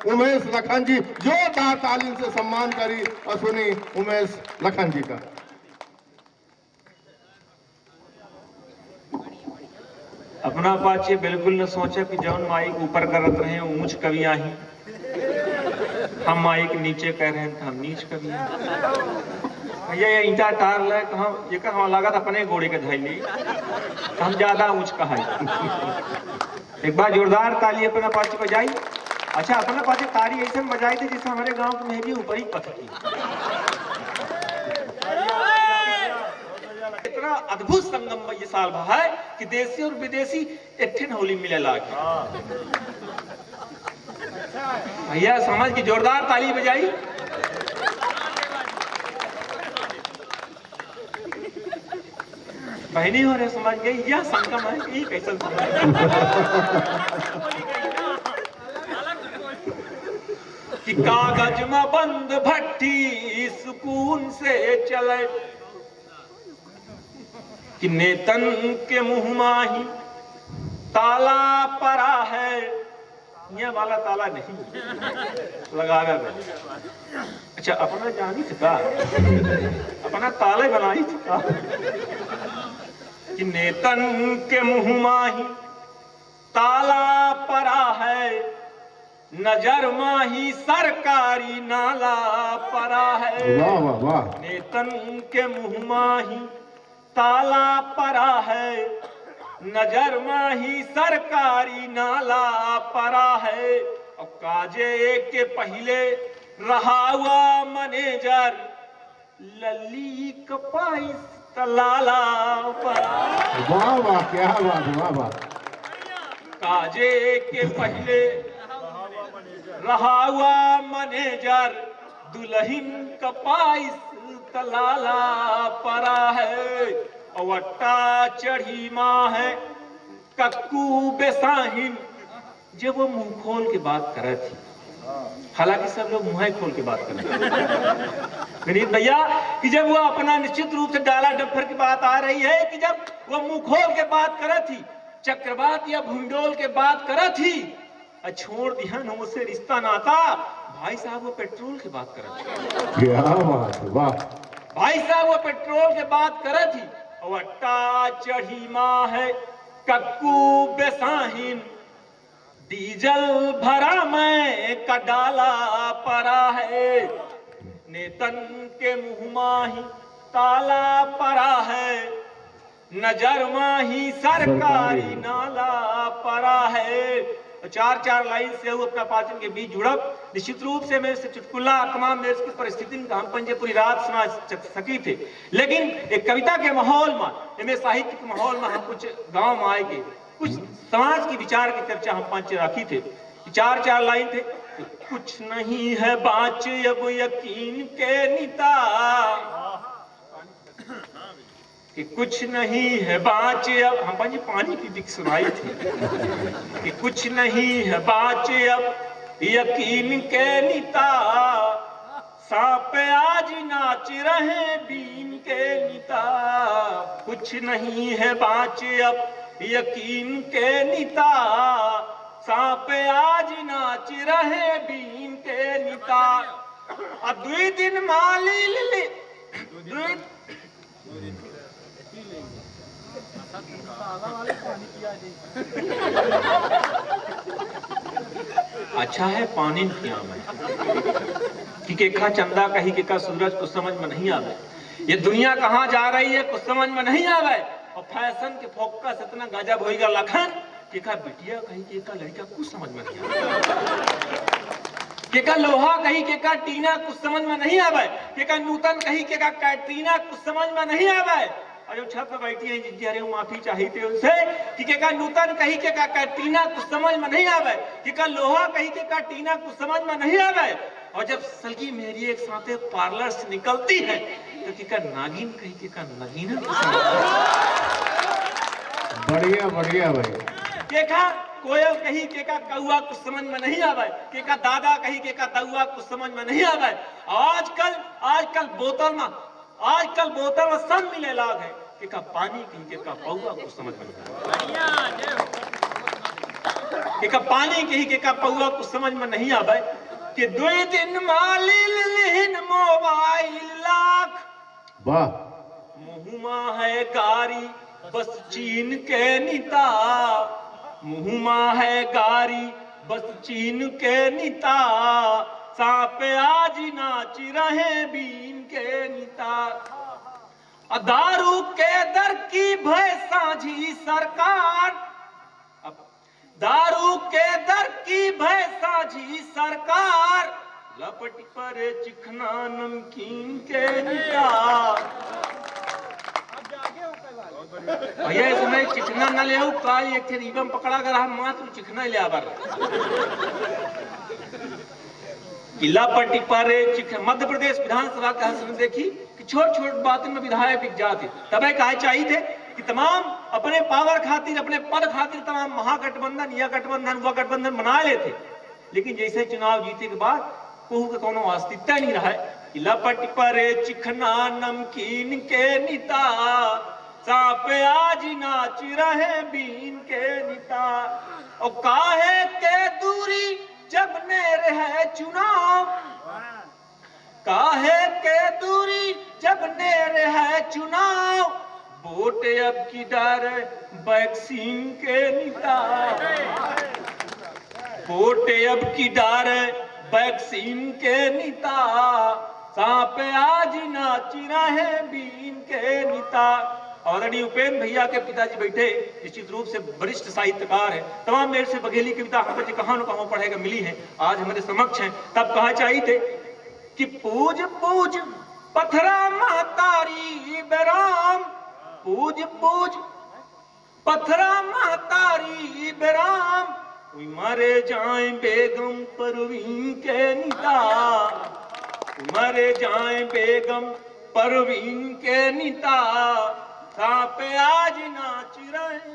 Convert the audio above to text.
उमेश लखन जी, जोरदार तालीम से सम्मान करी और सुनी उमेश लखन जी का। अपना पाचे बिल्कुल न सोचा कि जौन माइक ऊपर करत रहे ऊंच कवियां ही, हम माइक नीचे कह रहे हैं हम नीच कवियां। भैया ये ईंटा टार ले कहा ये कहा लागत अपने घोड़े के धैली हम ज्यादा ऊंच कहा। एक बार जोरदार ताली अपना पाचे बजाई। अच्छा अपना पाचे ताली ऐसे बजाई थी जिससे हमारे गांव में भी ऊपर ही पथकी। इतना अद्भुत संगम ये साल भा है कि देसी और विदेशी एक होली मिले लागे। भैया समझ की जोरदार ताली बजाई। बहनी हो रहे समझ गई यह संगम है कि कैसा कि कागज में बंद भट्टी सुकून से चले कि नेतन के मुंह माही ताला परा है। ये वाला ताला नहीं लगावे। अच्छा अपना जानी था अपना ताले बनाई था कि नेतन के मुंह माही ताला परा है, नजर माही सरकारी नाला परा है। वाह वाह वाह। नेतन के मुंह माही ताला परा है, नजर माही सरकारी नाला परा है। और काजे के पहले रहा हुआ मैनेजर लली कपाई तलाला परा। वाह वाह क्या बात, वाह वाह। काजे के पहले रहा हुआ मैनेजर दुल्हन कपाई तलाला परा है। अवट्टा चढ़ी माँ है कक्कू बेसाहिन। जब वो मुंह खोल के बात कर रही थी, हालांकि सब लोग मुंह खोल के बात कर रहे थे विनीत भैया, कि जब वो अपना निश्चित रूप से डाला डफर की बात आ रही है कि जब वो मुंह खोल के बात कर रही थी, चक्रवात या भूंडोल के बात कर रही थी, छोड़ दिया हमसे रिश्ता नाता। भाई साहब वो पेट्रोल की बात कर रहे थे। क्या बात, वाह। भाई साहब वो पेट्रोल की बात कर रही थी। अवट्टा चढ़ी माँ है कक्कू बेसाहिन, डीजल भरा मैं का डाला परा है। नेतन के मुंह माही ताला परा है, नजर माही सरकारी नाला परा है। चार चार लाइन से वो अपना पाचन के बीच जुड़ब। निश्चित रूप से मेरे से चुटकुला तमाम मेरे की परिस्थिति का हम पंजे पूरी रात सुना सकी थे, लेकिन एक कविता के माहौल में साहित्य के माहौल में हम कुछ गांव में आए के कुछ समाज की विचार की चर्चा हम पंच रखी थे। चार चार लाइन थे। कुछ नहीं है बाँच अब यकीन के निता, कि कुछ नहीं है बाँच अब, हम पंजे पानी की दिख सुनाई थी कि कुछ नहीं है बाँच अब यकीन के निता, सांप आज नाच रहे बीन के निता। कुछ नहीं है बाँच अब यकीन के निता, सांप आज नाच रहे बीन के निता। अब 2 दिन माली लिली अच्छा है पानी पिया मैं कि केखा चंदा कही केका सूरज कुछ समझ में नहीं आवे। ये दुनिया कहाँ जा रही है कुछ समझ में नहीं आवे। और फैशन के फोकस इतना गजब होएगा लखन केका बिटिया कही केका लड़का कुछ समझ में नहीं आवे। केका लोहा कही केका टीना कुछ समझ में नहीं आवे। केका नूतन कही केका कैटरीना कुछ समझ में नहीं आवे। और जो छत पर बैठी है जिनकी अरे माफी चाहिए थे उनसे कि केका नूतन कही केका कैटरीना कुछ समझ में नहीं आवे। केका लोहा कही केका टीना कुछ समझ में नहीं आवे। और जब सलगी मेरी एक साथे पार्लर से निकलती है तो केका नागिन कही केका नगीना कुछ समझ बढ़िया बढ़िया भाई। केका कोयल कही केका कौआ कुछ समझ में नहीं आवे। केका दादा कही केका दउआ कुछ समझ में नहीं आवे। आजकल बोतल में सब मिले लाग है। केका पानी की केका पौआ कुछ समझ में नहीं आवे। के का पानी के ही के का पौआ कुछ समझ में नहीं आवे कि 2 दिन मालिल लिहिन मोबाइल लाख वाह मुहुमा है गारी बस चीन के निता मुहुमा है गारी बस चीन के निता सांप आज नाच रहे बीन के निता दारू के दर की भय साझी सरकार दारू के दर की भय साझी सरकार लपट पर चिकना नमकीन के निता भैया इसमें चिकना न ले का एक थे रिबम पकड़ा कर हम मात्र चिकना ले आबर किला पट्टी पर मध्य प्रदेश विधानसभा का हसन देखी कि छोट छोट बातों में विधायक बिक जाते तब कहा चाहिए थे कि तमाम अपने पावर खातिर अपने पद खातिर तमाम महागठबंधन या गठबंधन व गठबंधन बना लेते लेकिन जैसे चुनाव जीते के बाद कोहू का कोनो अस्तित्व नहीं रहा किला पट्टी पर चिकना नमकीन के निता सांप आज नाच रहे बीन के निता और काहे के दूरी जब नेर है चुनाव काहे के दूरी जब नेर है चुनाव वोट अब की डर वैक्सीन के निता वोट अब की डर वैक्सीन के निता सांप आज नाच रहे बीन के निता ऑलरेडी उपेंद्र भैया के पिताजी बैठे निश्चित रूप से वरिष्ठ साहित्यकार है तमाम मेरे से बघेली कविता हम कहां न कहां पढ़ेगा मिली है आज हमारे समक्ष हैं तब कहा चाहिए थे कि पूज पूज पथरा महतारी बेराम पूज पूज पथरा महतारी बेराम मरे जाए बेगम परवीन के निता मरे जाए बेगम परवीन के निता सांप आज नाच रहे